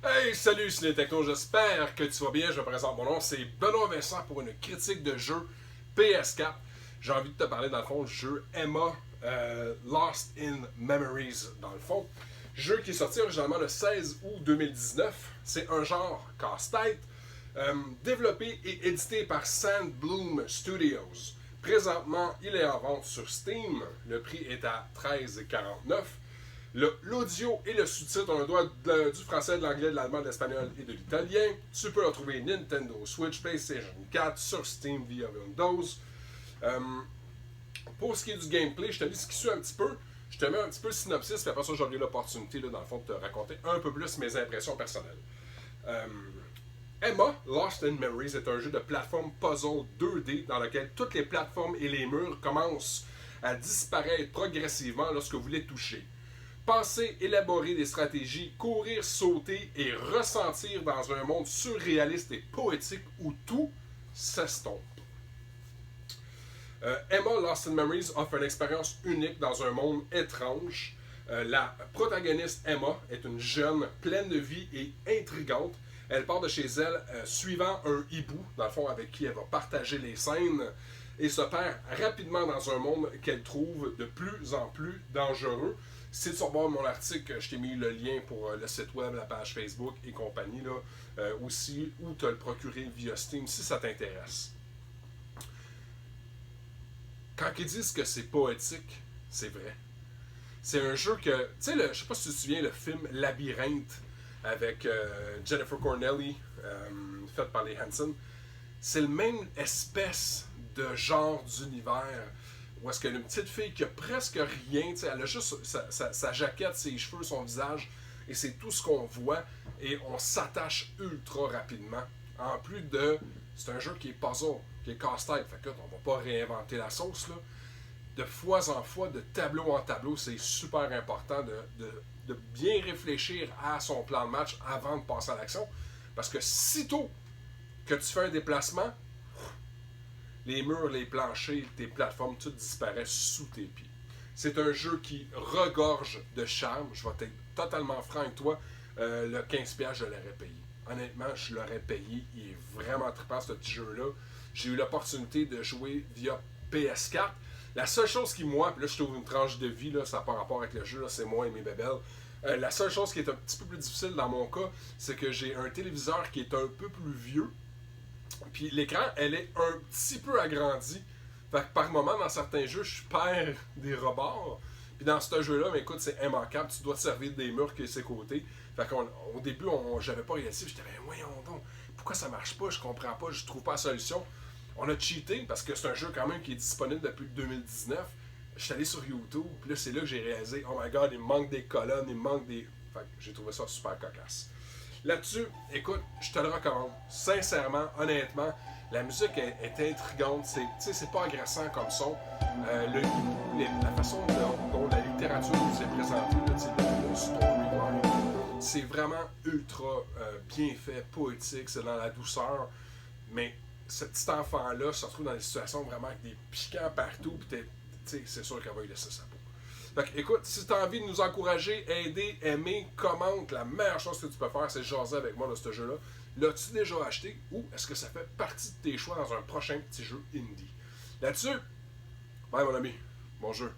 Hey, salut, c'est les Techno, j'espère que tu vas bien. Je me présente, mon nom c'est Benoît Vincent pour une critique de jeu PS4. J'ai envie de te parler dans le fond du jeu Emma Lost in Memories dans le fond. Jeu qui est sorti originalement le 16 août 2019. C'est un genre casse-tête développé et édité par Sandbloom Studios. Présentement, il est en vente sur Steam. Le prix est à 13,49$. L'audio et le sous-titre ont le droit du français, de l'anglais, de l'allemand, de l'espagnol et de l'italien. Tu peux retrouver Nintendo Switch, PlayStation 4 sur Steam via Windows. Euh, pour ce qui est du gameplay, je te dis ce qui suit un petit peu. Je te mets un petit peu le synopsis, puis après ça, j'aurai l'opportunité, dans le fond, de te raconter un peu plus mes impressions personnelles. Emma Lost in Memories est un jeu de plateforme puzzle 2D dans lequel toutes les plateformes et les murs commencent à disparaître progressivement lorsque vous les touchez. Penser, élaborer des stratégies, courir, sauter et ressentir dans un monde surréaliste et poétique où tout s'estompe. Emma Lost in Memories offre une expérience unique dans un monde étrange. La protagoniste Emma est une jeune pleine de vie et intrigante. Elle part de chez elle suivant un hibou, dans le fond, avec qui elle va partager les scènes, et se perd rapidement dans un monde qu'elle trouve de plus en plus dangereux. Si tu regardes mon article, je t'ai mis le lien pour le site web, la page Facebook et compagnie, là, aussi, où te le procurer via Steam si ça t'intéresse. Quand ils disent que c'est poétique, c'est vrai. C'est un jeu que, tu sais, je sais pas si tu te souviens, le film Labyrinthe avec Jennifer Connelly, fait par les Hanson. C'est le même espèce de genre d'univers où est-ce qu'il y a une petite fille qui a presque rien, elle a juste sa jaquette, ses cheveux, son visage, et c'est tout ce qu'on voit, et on s'attache ultra rapidement. En plus de, c'est un jeu qui est puzzle, qui est casse-tête, fait que on va pas réinventer la sauce, là. De fois en fois, de tableau en tableau, c'est super important de bien réfléchir à son plan de match avant de passer à l'action, parce que sitôt que tu fais un déplacement, les murs, les planchers, tes plateformes, tout disparaît sous tes pieds. C'est un jeu qui regorge de charme. Je vais être totalement franc avec toi. Le 15$, je l'aurais payé. Honnêtement, je l'aurais payé. Il est vraiment trippant, ce petit jeu-là. J'ai eu l'opportunité de jouer via PS4. La seule chose qui, moi, puis là, je trouve une tranche de vie, là, ça n'a pas rapport avec le jeu, là, c'est moi et mes bébelles. La seule chose qui est un petit peu plus difficile dans mon cas, c'est que j'ai un téléviseur qui est un peu plus vieux. Puis l'écran, elle est un petit peu agrandie. Fait que par moment, dans certains jeux, je perds des rebords. Puis dans ce jeu-là, mais écoute, c'est immanquable. Tu dois te servir des murs qui sont ses côtés. Fait qu'au début, j'avais pas réalisé. J'étais, ben voyons donc, pourquoi ça marche pas? Je comprends pas, je trouve pas la solution. On a cheaté parce que c'est un jeu quand même qui est disponible depuis 2019. Je suis allé sur YouTube, puis là, c'est là que j'ai réalisé, oh my god, il me manque des colonnes, il me manque des. Fait que j'ai trouvé ça super cocasse. Là-dessus, écoute, je te le recommande. Sincèrement, honnêtement, la musique est intrigante. C'est pas agressant comme son. La façon dont la littérature nous est présentée, le storyline, c'est vraiment ultra bien fait, poétique, c'est dans la douceur. Mais ce petit enfant-là se retrouve dans des situations vraiment avec des piquants partout, puis c'est sûr qu'elle va y laisser sa peau. Donc, écoute, si tu as envie de nous encourager, aider, aimer, commente, la meilleure chose que tu peux faire, c'est jaser avec moi de ce jeu-là. L'as-tu déjà acheté ou est-ce que ça fait partie de tes choix dans un prochain petit jeu indie? Là-dessus, bye mon ami, bon jeu.